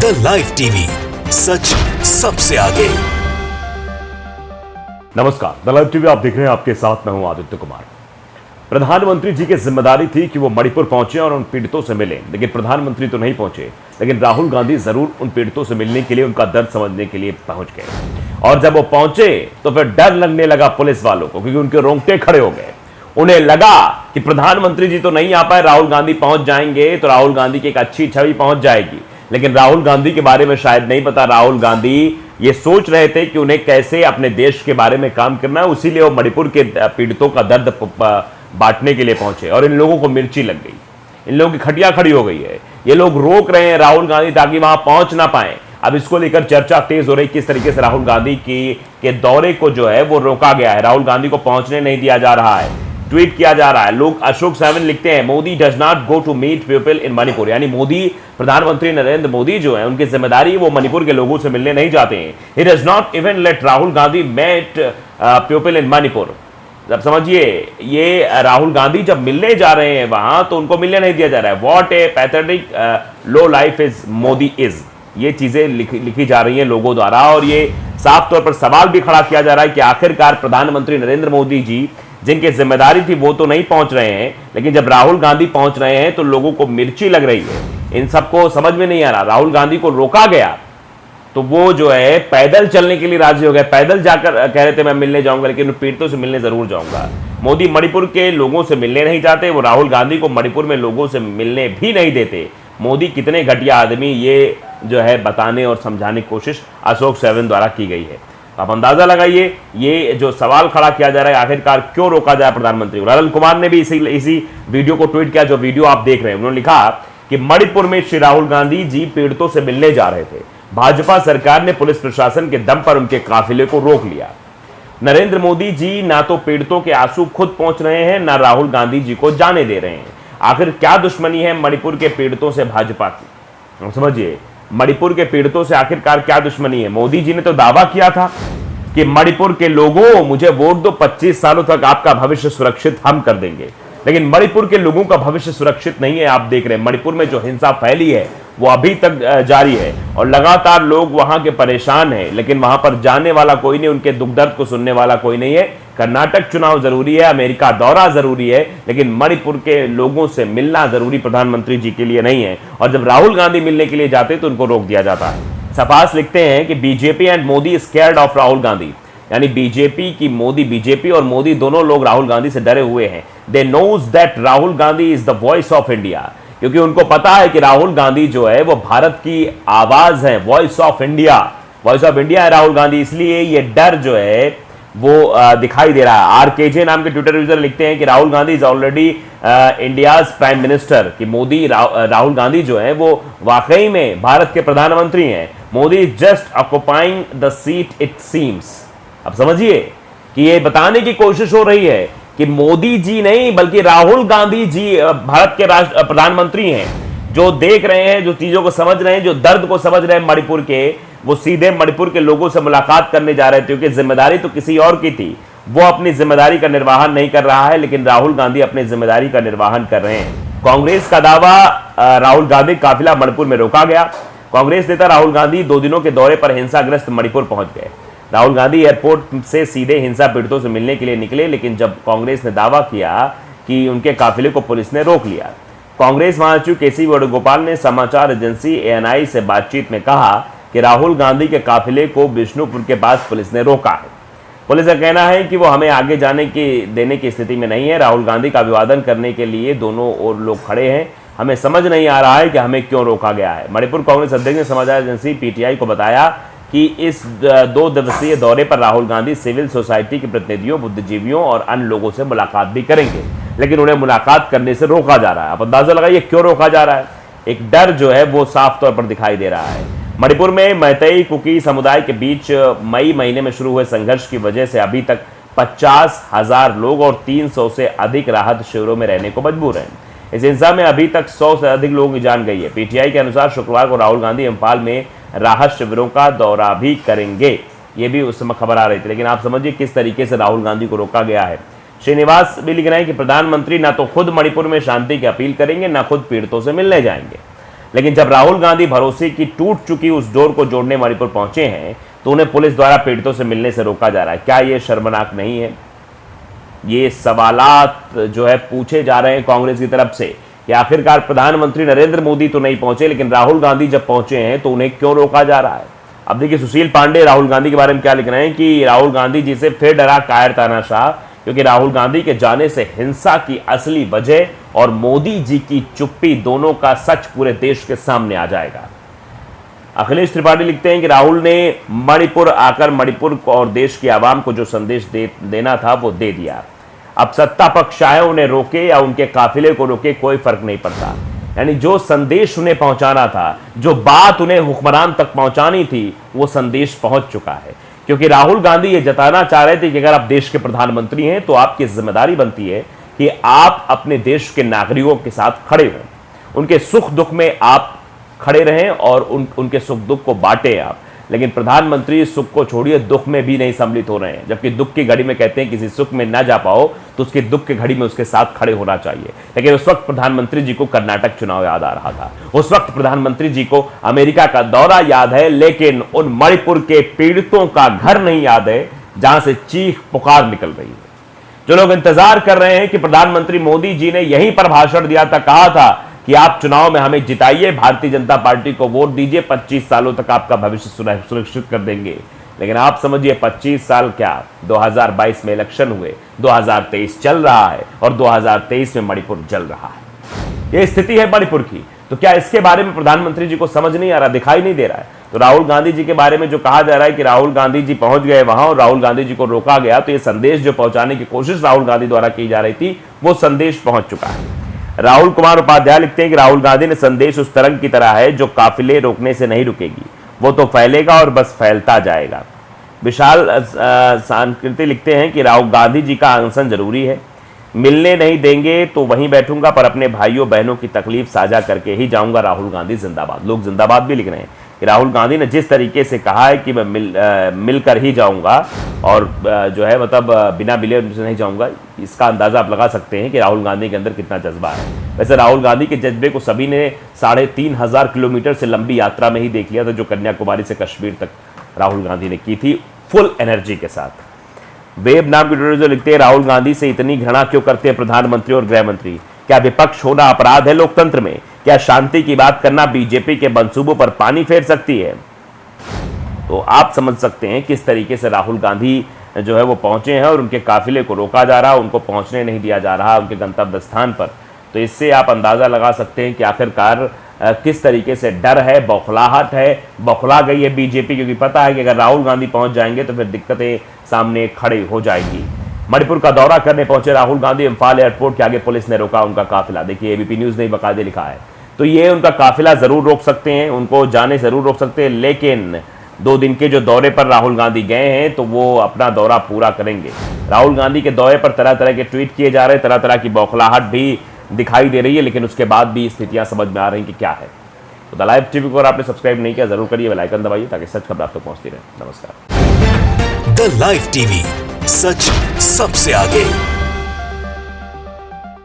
The live TV, सच सबसे आगे। नमस्कार, द लाइव टीवी आप देख रहे हैं। आपके साथ मैं हूं आदित्य कुमार। प्रधानमंत्री जी की जिम्मेदारी थी कि वो मणिपुर पहुंचे और उन पीड़ितों से मिलें, लेकिन प्रधानमंत्री तो नहीं पहुंचे, लेकिन राहुल गांधी जरूर उन पीड़ितों से मिलने के लिए, उनका दर्द समझने के लिए पहुंच गए। और जब वो पहुंचे तो फिर डर लगने लगा पुलिस वालों को, क्योंकि उनके रोंगटे खड़े हो गए। उन्हें लगा कि प्रधानमंत्री जी तो नहीं आ पाए, राहुल गांधी पहुंच जाएंगे तो राहुल गांधी की एक अच्छी छवि पहुंच जाएगी। लेकिन राहुल गांधी के बारे में शायद नहीं पता। राहुल गांधी ये सोच रहे थे कि उन्हें कैसे अपने देश के बारे में काम करना है, इसीलिए वो मणिपुर के पीड़ितों का दर्द बांटने के लिए पहुंचे। और इन लोगों को मिर्ची लग गई, इन लोगों की खटिया खड़ी हो गई है। ये लोग रोक रहे हैं राहुल गांधी ताकि वहां पहुंच ना पाए। अब इसको लेकर चर्चा तेज हो रही, किस तरीके से राहुल गांधी के दौरे को जो है वो रोका गया है, राहुल गांधी को पहुंचने नहीं दिया जा रहा है, ट्वीट किया जा रहा है। लोग अशोक 7 लिखते हैं, Modi does not go to meet people in Manipur. यानी मोदी, प्रधानमंत्री नरेंद्र मोदी जो है, उनकी जिम्मेदारी वो मणिपुर के लोगों से मिलने नहीं जाते हैं। He does not even let Rahul Gandhi met people in Manipur. अब समझिए, ये राहुल गांधी जब मिलने जा रहे हैं वहां तो उनको मिलने नहीं दिया जा रहा है। What A pathetic low life is Modi is, ये चीजें लिखी जा रही हैं लोगों द्वारा। और ये साफ तौर पर सवाल भी खड़ा किया जा रहा है कि आखिरकार प्रधानमंत्री नरेंद्र मोदी जी, जिनकी जिम्मेदारी थी, वो तो नहीं पहुंच रहे हैं, लेकिन जब राहुल गांधी पहुंच रहे हैं तो लोगों को मिर्ची लग रही है। इन सबको समझ में नहीं आ रहा। राहुल गांधी को रोका गया तो वो जो है पैदल चलने के लिए राजी हो गए। पैदल जाकर कह रहे थे मैं मिलने जाऊंगा, लेकिन पीड़ितों से मिलने जरूर जाऊंगा। मोदी मणिपुर के लोगों से मिलने नहीं जाते, वो राहुल गांधी को मणिपुर में लोगों से मिलने भी नहीं देते। मोदी कितने घटिया आदमी, ये जो है बताने और समझाने की कोशिश अशोक 7 द्वारा की गई है। आप अंदाजा लगाइए, ये जो सवाल खड़ा किया जा रहा है, आखिरकार क्यों रोका जाए प्रधानमंत्री को। नरेंद्र कुमार ने भी इसी वीडियो को ट्वीट किया, जो वीडियो आप देख रहे हैं। उन्होंने लिखा कि मणिपुर में श्री राहुल गांधी जी पीड़ितों से मिलने जा रहे थे। भाजपा सरकार ने पुलिस प्रशासन के दम पर उनके काफिले को रोक लिया। नरेंद्र मोदी जी ना तो पीड़ितों के आंसू खुद पहुंच रहे हैं, ना राहुल गांधी जी को जाने दे रहे हैं। आखिर क्या दुश्मनी है मणिपुर के पीड़ितों से भाजपा की? समझिए, मणिपुर के पीड़ितों से आखिरकार क्या दुश्मनी है? मोदी जी ने तो दावा किया था कि मणिपुर के लोगों, मुझे वोट दो, 25 सालों तक आपका भविष्य सुरक्षित हम कर देंगे। लेकिन मणिपुर के लोगों का भविष्य सुरक्षित नहीं है। आप देख रहे हैं मणिपुर में जो हिंसा फैली है वो अभी तक जारी है और लगातार लोग वहां के परेशान हैं, लेकिन वहां पर जाने वाला कोई नहीं, उनके दुख दर्द को सुनने वाला कोई नहीं है। कर्नाटक चुनाव जरूरी है, अमेरिका दौरा जरूरी है, लेकिन मणिपुर के लोगों से मिलना जरूरी प्रधानमंत्री जी के लिए नहीं है। और जब राहुल गांधी मिलने के लिए जाते तो उनको रोक दिया जाता है। सफास लिखते हैं कि BJP and Modi scared of Rahul Gandhi. यानी बीजेपी और मोदी दोनों लोग राहुल गांधी से डरे हुए हैं। They knows that Rahul Gandhi is the voice of India, क्योंकि उनको पता है कि राहुल गांधी जो है वो भारत की आवाज है, वॉइस ऑफ इंडिया है राहुल गांधी। इसलिए ये डर जो है वो दिखाई दे रहा है। आरकेजे नाम के ट्विटर यूजर लिखते हैं कि Rahul Gandhi is already India's prime minister, कि मोदी राहुल गांधी जो है वो वाकई में भारत के प्रधानमंत्री हैं। Modi just occupying the seat it seems. अब समझिए कि ये बताने की कोशिश हो रही है कि मोदी जी नहीं, बल्कि राहुल गांधी जी भारत के प्रधानमंत्री हैं, जो देख रहे हैं, जो चीजों को समझ रहे हैं, जो दर्द को समझ रहे हैं मणिपुर के। वो सीधे मणिपुर के लोगों से मुलाकात करने जा रहे थे, क्योंकि जिम्मेदारी तो किसी और की थी। वो अपनी जिम्मेदारी का निर्वहन नहीं कर रहा है, लेकिन राहुल गांधी अपनी जिम्मेदारी का निर्वहन कर रहे हैं। कांग्रेस का दावा, राहुल गांधी काफिला मणिपुर में रोका गया। कांग्रेस नेता राहुल गांधी 2 दिनों के दौरे पर हिंसाग्रस्त मणिपुर पहुंच गए। राहुल गांधी एयरपोर्ट से सीधे हिंसा पीड़ितों से मिलने के लिए निकले, लेकिन जब कांग्रेस ने दावा किया कि उनके काफिले को पुलिस ने रोक लिया। कांग्रेस महासचिव केसी वेणुगोपाल ने समाचार एजेंसी एएनआई से बातचीत में कहा कि राहुल गांधी के काफिले को बिष्णुपुर के पास पुलिस ने रोका है। पुलिस का कहना है कि वो हमें आगे देने की स्थिति में नहीं है। राहुल गांधी का अभिवादन करने के लिए दोनों ओर लोग खड़े हैं। हमें समझ नहीं आ रहा है कि हमें क्यों रोका गया है। मणिपुर कांग्रेस अध्यक्ष ने समाचार एजेंसी पीटीआई को बताया कि इस 2 दिवसीय दौरे पर राहुल गांधी सिविल सोसाइटी के प्रतिनिधियों, बुद्धिजीवियों और अन्य लोगों से मुलाकात भी करेंगे, लेकिन उन्हें मुलाकात करने से रोका जा रहा है। आप अंदाजा लगाइए क्यों रोका जा रहा है। एक डर जो है वो साफ तौर पर दिखाई दे रहा है। मणिपुर में मैतेई कुकी समुदाय के बीच मई महीने में शुरू हुए संघर्ष की वजह से अभी तक 50,000 लोग और 300 से अधिक राहत शिविरों में रहने को मजबूर हैं। इस हिंसा में अभी तक 100 से अधिक लोगों की जान गई है। पीटीआई के अनुसार शुक्रवार को राहुल गांधी इम्फाल में राहत शिविरों का दौरा भी करेंगे। ये भी उस समय खबर आ रही थी, लेकिन आप समझिए किस तरीके से राहुल गांधी को रोका गया है। श्रीनिवास भी लिख रहे हैं कि प्रधानमंत्री ना तो खुद मणिपुर में शांति की अपील करेंगे, ना खुद पीड़ितों से मिलने जाएंगे। लेकिन जब राहुल गांधी भरोसे की टूट चुकी उस डोर को जोड़ने मणिपुर पहुंचे हैं तो उन्हें पुलिस द्वारा पीड़ितों से मिलने से रोका जा रहा है। क्या यह शर्मनाक नहीं है? ये सवालात जो है पूछे जा रहे हैं कांग्रेस की तरफ से कि आखिरकार प्रधानमंत्री नरेंद्र मोदी तो नहीं पहुंचे, लेकिन राहुल गांधी जब पहुंचे हैं तो उन्हें क्यों रोका जा रहा है? अब देखिए सुशील पांडे राहुल गांधी के बारे में क्या लिख रहे हैं कि राहुल गांधी जी से फिर डरा कायर तानाशाह, क्योंकि राहुल गांधी के जाने से हिंसा की असली वजह और मोदी जी की चुप्पी दोनों का सच पूरे देश के सामने आ जाएगा। अखिलेश त्रिपाठी लिखते हैं कि राहुल ने मणिपुर आकर मणिपुर को और देश की आवाम को जो संदेश देना था वो दे दिया। अब सत्ता पक्ष चाहे उन्हें रोके या उनके काफिले को रोके, कोई फर्क नहीं पड़ता। यानी जो संदेश उन्हें पहुंचाना था, जो बात उन्हें हुक्मरान तक पहुंचानी थी, वो संदेश पहुंच चुका है। क्योंकि राहुल गांधी ये जताना चाह रहे थे कि अगर आप देश के प्रधानमंत्री हैं तो आपकी जिम्मेदारी बनती है कि आप अपने देश के नागरिकों के साथ खड़े हों, उनके सुख दुख में आप खड़े रहें और उनके सुख दुख को बांटें आप। लेकिन प्रधानमंत्री सुख को छोड़िए, दुख में भी नहीं सम्मिलित हो रहे हैं, जबकि दुख की घड़ी में कहते हैं किसी सुख में ना जा पाओ तो उसके दुख की घड़ी में उसके साथ खड़े होना चाहिए। लेकिन उस वक्त प्रधानमंत्री जी को कर्नाटक चुनाव याद आ रहा था, उस वक्त प्रधानमंत्री जी को अमेरिका का दौरा याद है, लेकिन उन मणिपुर के पीड़ितों का घर नहीं याद है जहां से चीख पुकार निकल रही है। जो लोग इंतजार कर रहे हैं कि प्रधानमंत्री मोदी जी ने यहीं पर भाषण दिया था, कहा था कि आप चुनाव में हमें जिताइए, भारतीय जनता पार्टी को वोट दीजिए, 25 सालों तक आपका भविष्य सुरक्षित कर देंगे। लेकिन आप समझिए 25 साल क्या, 2022 में इलेक्शन हुए, 2023 चल रहा है और 2023 में मणिपुर जल रहा है। यह स्थिति है मणिपुर की। तो क्या इसके बारे में प्रधानमंत्री जी को समझ नहीं आ रहा, दिखाई नहीं दे रहा है? तो राहुल गांधी जी के बारे में जो कहा जा रहा है कि राहुल गांधी जी पहुंच गए वहां और राहुल गांधी जी को रोका गया, तो यह संदेश जो पहुंचाने की कोशिश राहुल गांधी द्वारा की जा रही थी वो संदेश पहुंच चुका है। राहुल कुमार उपाध्याय लिखते हैं कि राहुल गांधी ने संदेश उस तरंग की तरह है जो काफिले रोकने से नहीं रुकेगी, वो तो फैलेगा और बस फैलता जाएगा। विशाल सांकृति लिखते हैं कि राहुल गांधी जी का अनशन जरूरी है, मिलने नहीं देंगे तो वहीं बैठूंगा पर अपने भाइयों बहनों की तकलीफ साझा करके ही जाऊंगा, राहुल गांधी जिंदाबाद। लोग जिंदाबाद भी लिख रहे हैं कि राहुल गांधी ने जिस तरीके से कहा है कि मैं मिलकर ही जाऊंगा और जो है मतलब बिना मिले उनसे नहीं जाऊंगा, इसका अंदाजा आप लगा सकते हैं कि राहुल गांधी के अंदर कितना जज्बा है। वैसे राहुल गांधी के जज्बे को सभी ने 3,500 किलोमीटर से लंबी यात्रा में ही देख लिया था, जो कन्याकुमारी से कश्मीर तक राहुल गांधी ने की थी फुल एनर्जी के साथ। वेब नाम की जो लिखते हैं राहुल गांधी से इतनी घृणा क्यों करते हैं प्रधानमंत्री और गृह मंत्री? क्या विपक्ष होना अपराध है लोकतंत्र में? क्या शांति की बात करना बीजेपी के मंसूबों पर पानी फेर सकती है? तो आप समझ सकते हैं किस तरीके से राहुल गांधी जो है वो पहुंचे हैं और उनके काफिले को रोका जा रहा, उनको पहुंचने नहीं दिया जा रहा उनके गंतव्य स्थान पर। तो इससे आप अंदाजा लगा सकते हैं कि आखिरकार किस तरीके से डर है, बौखलाहट है, बौखला गई है बीजेपी, क्योंकि पता है कि अगर राहुल गांधी पहुंच जाएंगे तो फिर दिक्कतें सामने खड़ी हो जाएगी। मणिपुर का दौरा करने पहुंचे राहुल गांधी, इम्फाल एयरपोर्ट के आगे पुलिस ने रोका उनका काफिला। देखिए एबीपी न्यूज ने बाकायदे लिखा है। तो ये उनका काफिला जरूर रोक सकते हैं, उनको जाने जरूर रोक सकते हैं, लेकिन 2 दिन के जो दौरे पर राहुल गांधी गए हैं तो वो अपना दौरा पूरा करेंगे। राहुल गांधी के दौरे पर तरह तरह के ट्वीट किए जा रहे हैं, तरह तरह की बौखलाहट भी दिखाई दे रही है, लेकिन उसके बाद भी स्थितियां समझ में आ रही कि क्या है। तो द लाइव टीवी को अगर आपने सब्सक्राइब नहीं किया जरूर करिए, बेल आइकन दबाइए ताकि सच खबर आप तक पहुंचती रहे। नमस्कार। द लाइव टीवी, सच सबसे आगे।